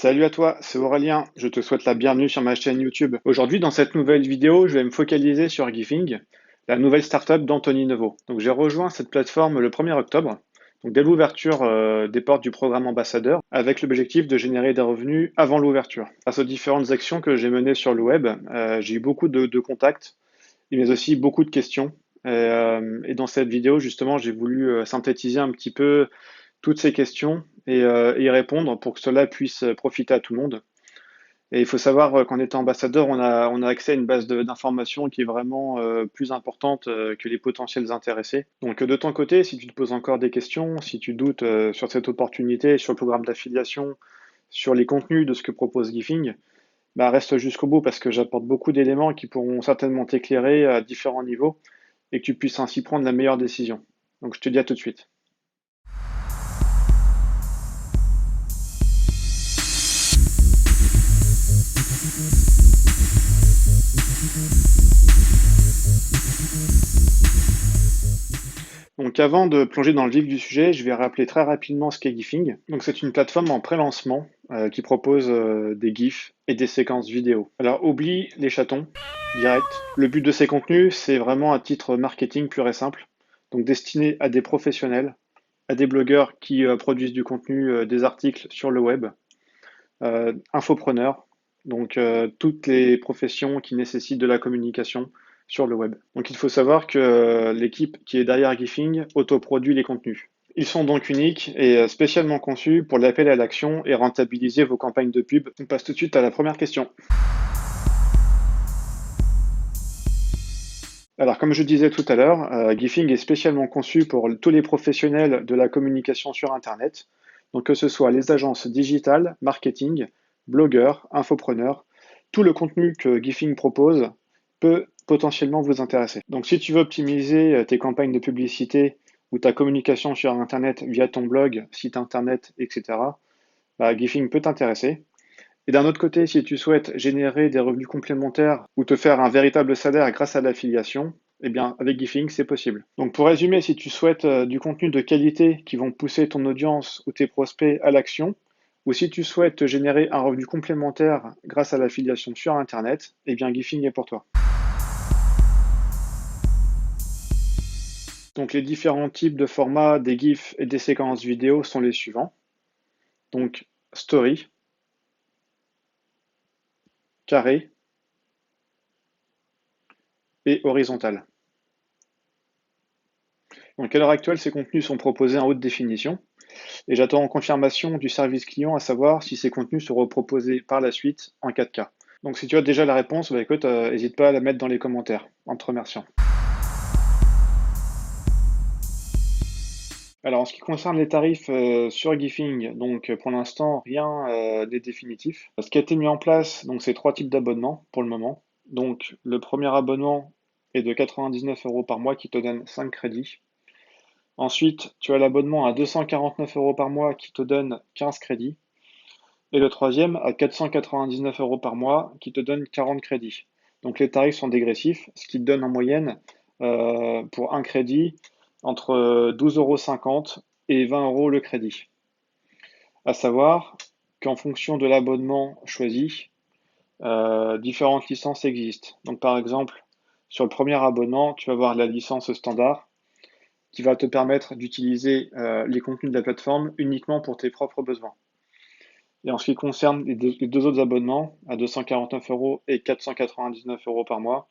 Salut à toi, c'est Aurélien. Je te souhaite la bienvenue sur ma chaîne YouTube. Aujourd'hui, dans cette nouvelle vidéo, je vais me focaliser sur Gifing, la nouvelle startup d'Anthony Neveu. Donc, j'ai rejoint cette plateforme le 1er octobre, donc dès l'ouverture des portes du programme ambassadeur, avec l'objectif de générer des revenus avant l'ouverture. Grâce aux différentes actions que j'ai menées sur le web, j'ai eu beaucoup de contacts, mais aussi beaucoup de questions. Et dans cette vidéo, justement, j'ai voulu synthétiser un petit peu toutes ces questions et y répondre pour que cela puisse profiter à tout le monde. Et il faut savoir qu'en étant ambassadeur, on a accès à une base d'informations qui est vraiment plus importante que les potentiels intéressés. Donc de ton côté, si tu te poses encore des questions, si tu doutes sur cette opportunité, sur le programme d'affiliation, sur les contenus de ce que propose Gifing, bah reste jusqu'au bout parce que j'apporte beaucoup d'éléments qui pourront certainement t'éclairer à différents niveaux et que tu puisses ainsi prendre la meilleure décision. Donc je te dis à tout de suite. Donc avant de plonger dans le vif du sujet, je vais rappeler très rapidement ce qu'est Gifing. Donc c'est une plateforme en pré-lancement qui propose des GIFs et des séquences vidéo. Alors oublie les chatons, direct. Le but de ces contenus, c'est vraiment un titre marketing pur et simple, donc destiné à des professionnels, à des blogueurs qui produisent du contenu, des articles sur le web, infopreneurs, donc toutes les professions qui nécessitent de la communication sur le web. Donc il faut savoir que l'équipe qui est derrière Gifing autoproduit les contenus. Ils sont donc uniques et spécialement conçus pour l'appel à l'action et rentabiliser vos campagnes de pub. On passe tout de suite à la première question. Alors, comme je disais tout à l'heure, Gifing est spécialement conçu pour tous les professionnels de la communication sur Internet, donc que ce soit les agences digitales, marketing, blogueurs, infopreneurs, tout le contenu que Gifing propose peut potentiellement vous intéresser. Donc, si tu veux optimiser tes campagnes de publicité ou ta communication sur Internet via ton blog, site Internet, etc., bah, Gifing peut t'intéresser. Et d'un autre côté, si tu souhaites générer des revenus complémentaires ou te faire un véritable salaire grâce à l'affiliation, eh bien, avec Gifing, c'est possible. Donc, pour résumer, si tu souhaites du contenu de qualité qui vont pousser ton audience ou tes prospects à l'action, ou si tu souhaites te générer un revenu complémentaire grâce à l'affiliation sur Internet, eh bien, Gifing est pour toi. Donc, les différents types de formats des GIFs et des séquences vidéo sont les suivants. Donc, story, carré et horizontal. Donc, à l'heure actuelle, ces contenus sont proposés en haute définition et j'attends en confirmation du service client à savoir si ces contenus seront proposés par la suite en 4K. Donc, si tu as déjà la réponse, bah écoute, n'hésite pas à la mettre dans les commentaires en te remerciant. Alors, en ce qui concerne les tarifs sur Gifing, donc pour l'instant, rien n'est définitif. Ce qui a été mis en place, donc c'est 3 types d'abonnements pour le moment. Donc, le premier abonnement est de 99 euros par mois qui te donne 5 crédits. Ensuite, tu as l'abonnement à 249 euros par mois qui te donne 15 crédits. Et le troisième à 499 euros par mois qui te donne 40 crédits. Donc les tarifs sont dégressifs, ce qui te donne en moyenne pour un crédit entre 12,50 € et 20 € le crédit. À savoir qu'en fonction de l'abonnement choisi, différentes licences existent. Donc par exemple, sur le premier abonnement, tu vas avoir la licence standard qui va te permettre d'utiliser les contenus de la plateforme uniquement pour tes propres besoins. Et en ce qui concerne les deux autres abonnements, à 249 € et 499 € par mois,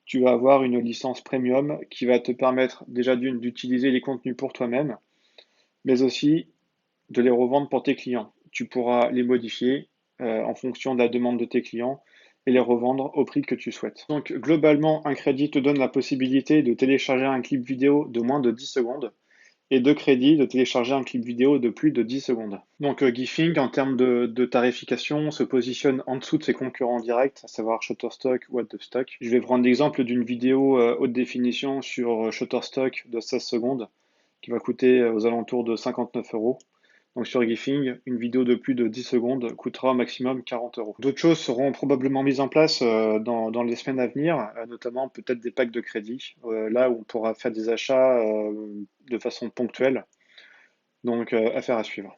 tu vas avoir une licence premium qui va te permettre déjà d'utiliser les contenus pour toi-même, mais aussi de les revendre pour tes clients. Tu pourras les modifier en fonction de la demande de tes clients et les revendre au prix que tu souhaites. Donc globalement, un crédit te donne la possibilité de télécharger un clip vidéo de moins de 10 secondes et de crédit de télécharger un clip vidéo de plus de 10 secondes. Donc Gifing, en termes de tarification, se positionne en dessous de ses concurrents directs, à savoir Shutterstock ou Adobestock. Je vais prendre l'exemple d'une vidéo haute définition sur Shutterstock de 16 secondes, qui va coûter aux alentours de 59 €. Donc sur Gifing, une vidéo de plus de 10 secondes coûtera au maximum 40 €. D'autres choses seront probablement mises en place dans les semaines à venir, notamment peut-être des packs de crédit, là où on pourra faire des achats de façon ponctuelle. Donc affaire à suivre.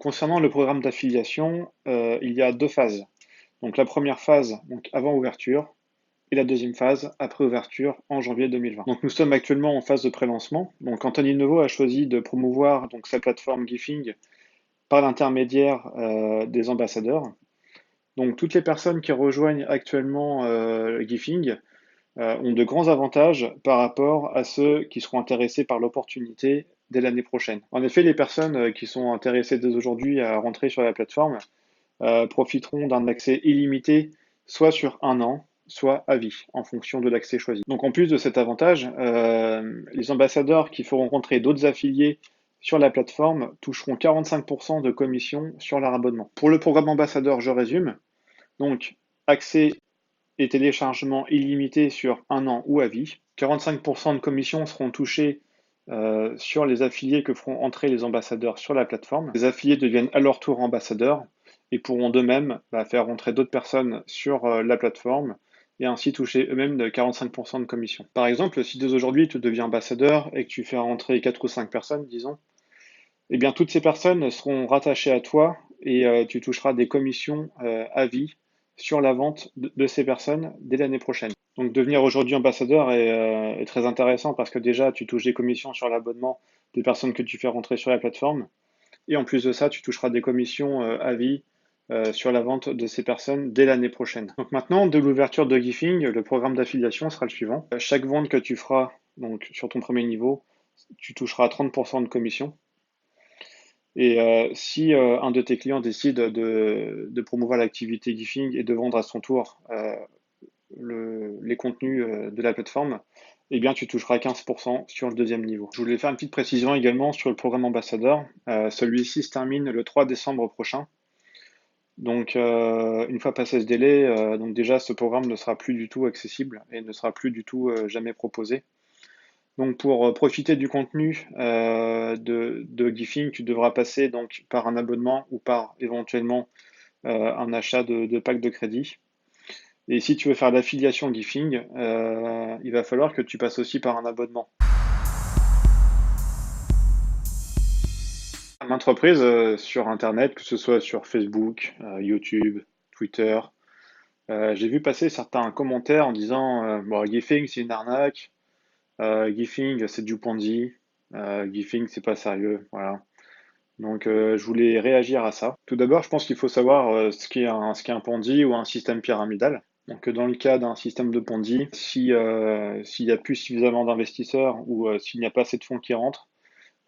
concernant le programme d'affiliation, il y a deux phases. Donc la première phase, donc avant ouverture, et la deuxième phase après ouverture en janvier 2020. Donc nous sommes actuellement en phase de pré-lancement. Donc Anthony Nouveau a choisi de promouvoir donc sa plateforme Gifing par l'intermédiaire des ambassadeurs. Donc toutes les personnes qui rejoignent actuellement Gifing ont de grands avantages par rapport à ceux qui seront intéressés par l'opportunité dès l'année prochaine. En effet, les personnes qui sont intéressées dès aujourd'hui à rentrer sur la plateforme profiteront d'un accès illimité, soit sur un an, soit à vie, en fonction de l'accès choisi. Donc en plus de cet avantage, les ambassadeurs qui feront rentrer d'autres affiliés sur la plateforme toucheront 45% de commission sur leur abonnement. Pour le programme ambassadeur, je résume. Donc, accès et téléchargement illimité sur un an ou à vie. 45% de commissions seront touchées sur les affiliés que feront entrer les ambassadeurs sur la plateforme. Les affiliés deviennent à leur tour ambassadeurs et pourront d'eux-mêmes faire rentrer d'autres personnes sur la plateforme et ainsi toucher eux-mêmes de 45% de commission. Par exemple, si dès aujourd'hui tu deviens ambassadeur et que tu fais rentrer 4 ou 5 personnes, disons, eh bien toutes ces personnes seront rattachées à toi et tu toucheras des commissions à vie sur la vente de ces personnes dès l'année prochaine. Donc devenir aujourd'hui ambassadeur est très intéressant parce que déjà tu touches des commissions sur l'abonnement des personnes que tu fais rentrer sur la plateforme et en plus de ça tu toucheras des commissions à vie sur la vente de ces personnes dès l'année prochaine. Donc maintenant, de l'ouverture de Gifing, le programme d'affiliation sera le suivant. Chaque vente que tu feras donc sur ton premier niveau, tu toucheras 30% de commission. Et si un de tes clients décide de promouvoir l'activité Gifing et de vendre à son tour les contenus de la plateforme, eh bien tu toucheras 15% sur le deuxième niveau. Je voulais faire une petite précision également sur le programme ambassadeur. Celui-ci se termine le 3 décembre prochain. Donc une fois passé ce délai, donc déjà ce programme ne sera plus du tout accessible et ne sera plus du tout jamais proposé. Donc pour profiter du contenu de Gifing, tu devras passer donc par un abonnement ou par éventuellement un achat de pack de crédit. Et si tu veux faire l'affiliation Gifing, il va falloir que tu passes aussi par un abonnement. Maintes reprises sur Internet, que ce soit sur Facebook, YouTube, Twitter, j'ai vu passer certains commentaires en disant bon, Gifing c'est une arnaque, Gifing c'est du Ponzi, Gifing c'est pas sérieux, voilà. Donc je voulais réagir à ça. Tout d'abord, je pense qu'il faut savoir ce qu'est un Ponzi ou un système pyramidal. Donc dans le cas d'un système de Ponzi, s'il n'y a plus suffisamment d'investisseurs ou s'il n'y a pas assez de fonds qui rentrent,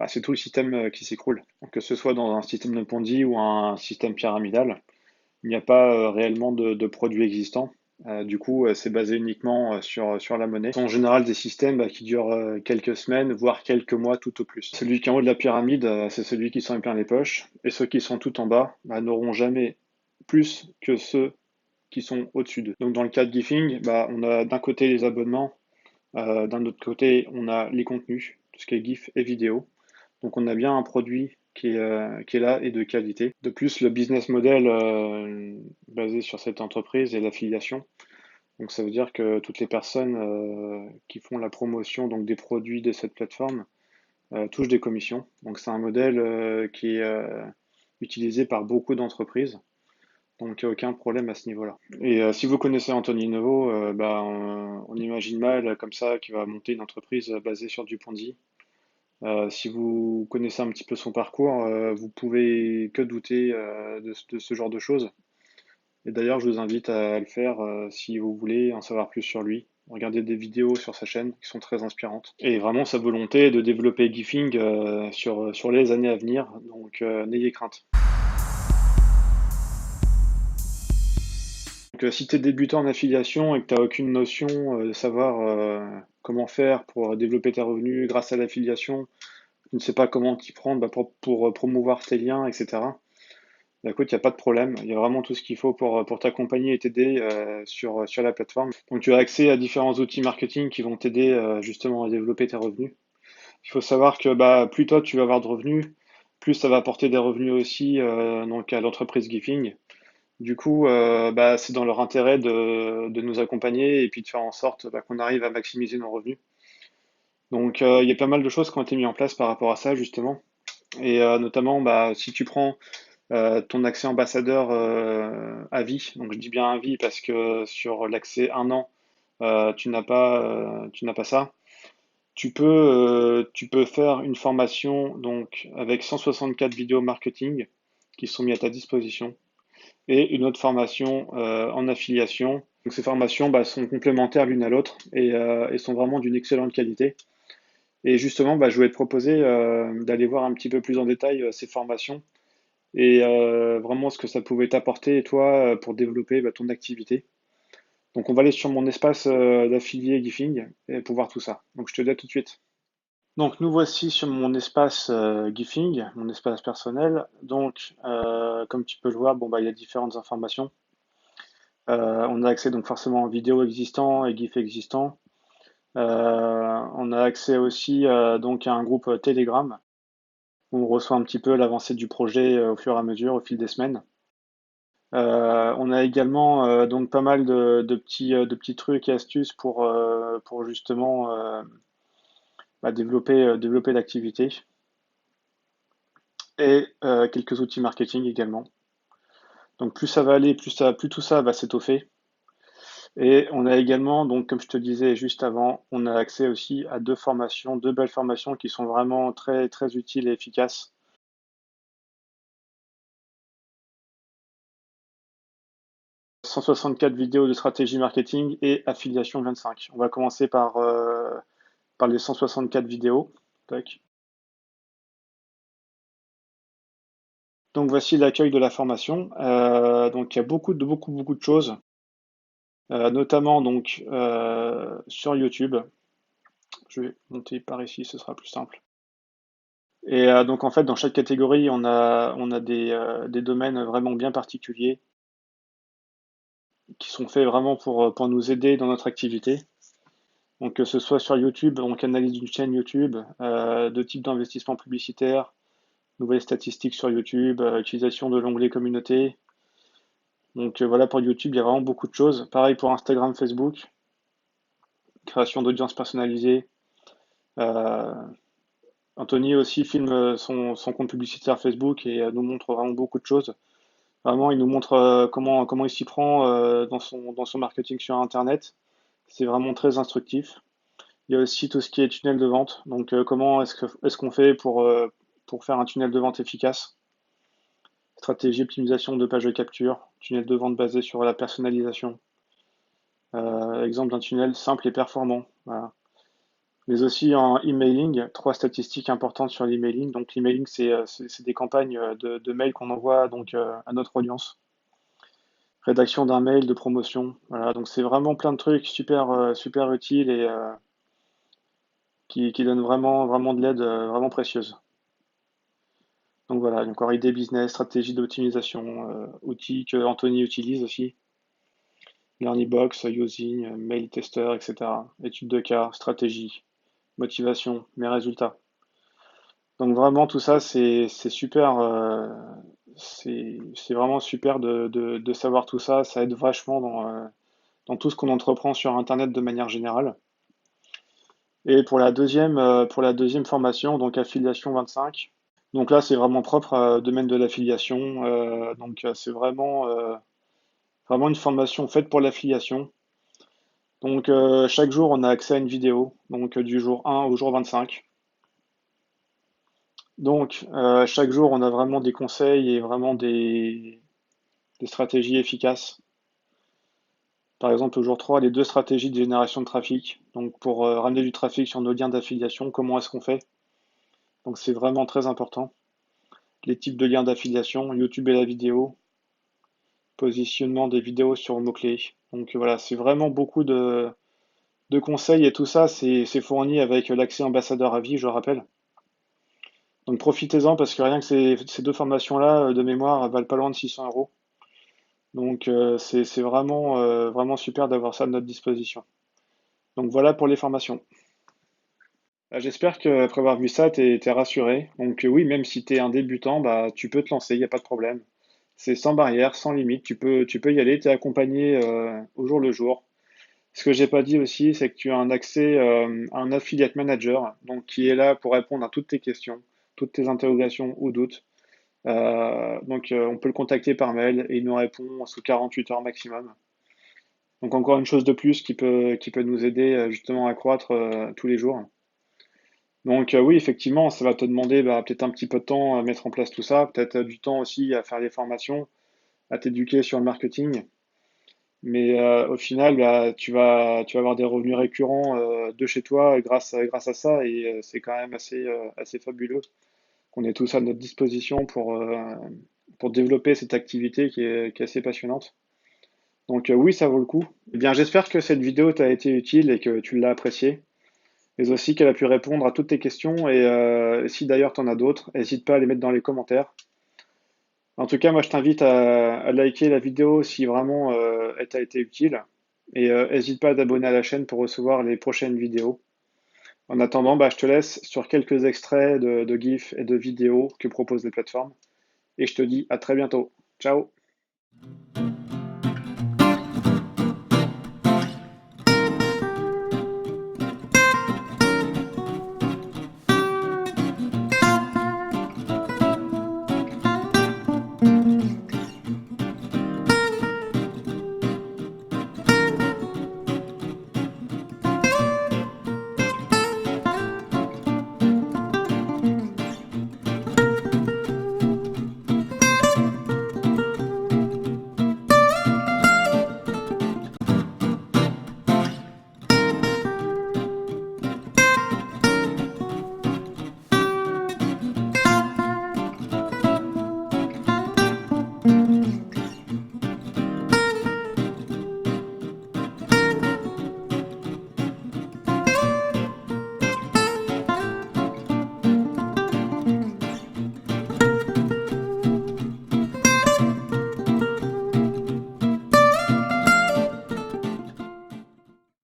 bah, c'est tout le système qui s'écroule. Donc, que ce soit dans un système de Ponzi ou un système pyramidal, il n'y a pas réellement de produits existants. Du coup, c'est basé uniquement sur la monnaie. En général, des systèmes qui durent quelques semaines, voire quelques mois tout au plus. Celui qui est en haut de la pyramide, c'est celui qui s'en est plein les poches, et ceux qui sont tout en bas n'auront jamais plus que ceux qui sont au-dessus d'eux. Donc dans le cas de Gifing, on a d'un côté les abonnements, d'un autre côté on a les contenus, tout ce qui est GIF et vidéo. Donc on a bien un produit qui est là et de qualité. De plus, le business model basé sur cette entreprise est l'affiliation. Donc ça veut dire que toutes les personnes qui font la promotion donc des produits de cette plateforme touchent des commissions. Donc c'est un modèle qui est utilisé par beaucoup d'entreprises. Donc il n'y a aucun problème à ce niveau-là. Et si vous connaissez Anthony Novo, on imagine mal comme ça qu'il va monter une entreprise basée sur du Ponzi. Si vous connaissez un petit peu son parcours, vous pouvez que douter de ce genre de choses. Et d'ailleurs, je vous invite à le faire si vous voulez en savoir plus sur lui. Regardez des vidéos sur sa chaîne qui sont très inspirantes. Et vraiment sa volonté de développer Gifing sur les années à venir. Donc n'ayez crainte. Donc, si tu es débutant en affiliation et que tu n'as aucune notion de savoir comment faire pour développer tes revenus grâce à l'affiliation, tu ne sais pas comment t'y prendre pour promouvoir tes liens, etc. Bah, écoute, il n'y a pas de problème. Il y a vraiment tout ce qu'il faut pour t'accompagner et t'aider sur la plateforme. Donc tu as accès à différents outils marketing qui vont t'aider justement à développer tes revenus. Il faut savoir que plus toi tu vas avoir de revenus, plus ça va apporter des revenus aussi donc à l'entreprise Gifing. Du coup, c'est dans leur intérêt de nous accompagner et puis de faire en sorte qu'on arrive à maximiser nos revenus. Donc il y a pas mal de choses qui ont été mises en place par rapport à ça justement. Et notamment, bah, si tu prends ton accès ambassadeur à vie, donc je dis bien à vie parce que sur l'accès un an, tu n'as pas ça. Tu peux faire une formation donc avec 164 vidéos marketing qui sont mises à ta disposition et une autre formation en affiliation. Donc ces formations bah, sont complémentaires l'une à l'autre et sont vraiment d'une excellente qualité. Et justement, bah, je voulais te proposer d'aller voir un petit peu plus en détail ces formations et vraiment ce que ça pouvait t'apporter, toi, pour développer bah, ton activité. Donc on va aller sur mon espace d'affilié Gifing et pour voir tout ça. Donc je te dis à tout de suite. Donc nous voici sur mon espace Gifing, mon espace personnel. Donc comme tu peux le voir, bon bah il y a différentes informations. On a accès donc forcément aux vidéos existants et GIF existants. On a accès aussi donc à un groupe Telegram où on reçoit un petit peu l'avancée du projet au fur et à mesure, au fil des semaines. On a également donc pas mal de petits trucs et astuces pour justement bah, développer l'activité et quelques outils marketing également. Donc plus ça va aller, plus tout ça va s'étoffer. Et on a également, donc comme je te disais juste avant, on a accès aussi à deux formations, deux belles formations qui sont vraiment très très utiles et efficaces. 164 vidéos de stratégie marketing et affiliation 25. On va commencer par les 164 vidéos. Tac. Donc voici l'accueil de la formation. Donc il y a beaucoup de choses, notamment donc sur YouTube. Je vais monter par ici, ce sera plus simple. Et donc en fait, dans chaque catégorie, on a des domaines vraiment bien particuliers qui sont faits vraiment pour nous aider dans notre activité. Donc que ce soit sur YouTube, donc analyse d'une chaîne YouTube, de type d'investissement publicitaire, nouvelles statistiques sur YouTube, utilisation de l'onglet communauté. Donc voilà pour YouTube, il y a vraiment beaucoup de choses. Pareil pour Instagram, Facebook, création d'audience personnalisée. Euh, Anthony aussi filme son compte publicitaire Facebook et nous montre vraiment beaucoup de choses. Vraiment, il nous montre comment il s'y prend dans son marketing sur Internet. C'est vraiment très instructif. Il y a aussi tout ce qui est tunnel de vente. Donc, comment est-ce qu'on fait pour faire un tunnel de vente efficace? Stratégie, optimisation de page de capture, tunnel de vente basé sur la personnalisation. Exemple d'un tunnel simple et performant. Voilà. Mais aussi en emailing, trois statistiques importantes sur l'emailing. Donc l'emailing, c'est des campagnes de mails qu'on envoie donc à notre audience. Rédaction d'un mail de promotion. Voilà, donc c'est vraiment plein de trucs super utiles et qui donnent vraiment de l'aide vraiment précieuse. Donc voilà, encore idée business, stratégie d'optimisation, outils que Anthony utilise aussi. Learnybox, using, mail tester, etc. Étude de cas, stratégie, motivation, mes résultats. Donc vraiment tout ça, c'est super, c'est vraiment super de savoir tout ça. Ça aide vachement dans tout ce qu'on entreprend sur Internet de manière générale. Et pour la deuxième formation, donc affiliation 25. Donc là, c'est vraiment propre au domaine de l'affiliation. Donc c'est vraiment une formation faite pour l'affiliation. Donc chaque jour, on a accès à une vidéo, donc du jour 1 au jour 25. Donc chaque jour, on a vraiment des conseils et vraiment des stratégies efficaces. Par exemple, au jour 3, les deux stratégies de génération de trafic. Donc pour ramener du trafic sur nos liens d'affiliation, comment est-ce qu'on fait? Donc c'est vraiment très important. Les types de liens d'affiliation, YouTube et la vidéo, positionnement des vidéos sur mots-clés. Donc voilà, c'est vraiment de conseils et tout ça, c'est fourni avec l'accès ambassadeur à vie, je le rappelle. Donc profitez-en parce que rien que ces deux formations-là, de mémoire, valent pas loin de 600 euros. Donc c'est vraiment super d'avoir ça à notre disposition. Donc voilà pour les formations. J'espère qu'après avoir vu ça, t'es rassuré. Donc oui, même si t'es un débutant, bah tu peux te lancer, il n'y a pas de problème. C'est sans barrière, sans limite, tu peux y aller, t'es accompagné au jour le jour. Ce que j'ai pas dit aussi, c'est que tu as un accès à un affiliate manager, donc qui est là pour répondre à toutes tes questions. toutes tes interrogations ou doutes. Donc on peut le contacter par mail et il nous répond sous 48 heures maximum. Donc encore une chose de plus qui peut nous aider justement à croître tous les jours. Donc oui, effectivement, ça va te demander peut-être un petit peu de temps à mettre en place tout ça, peut-être du temps aussi à faire les formations, à t'éduquer sur le marketing. Mais au final, tu vas avoir des revenus récurrents de chez toi grâce à ça et c'est quand même assez fabuleux qu'on ait tout ça à notre disposition pour développer cette activité qui est assez passionnante. Donc oui, ça vaut le coup. Eh bien, j'espère que cette vidéo t'a été utile et que tu l'as appréciée, mais aussi qu'elle a pu répondre à toutes tes questions. Et si d'ailleurs tu en as d'autres, n'hésite pas à les mettre dans les commentaires. En tout cas, moi, je t'invite à liker la vidéo si vraiment elle t'a été utile. Et n'hésite pas à t'abonner à la chaîne pour recevoir les prochaines vidéos. En attendant, je te laisse sur quelques extraits de GIFs et de vidéos que proposent les plateformes. Et je te dis à très bientôt. Ciao!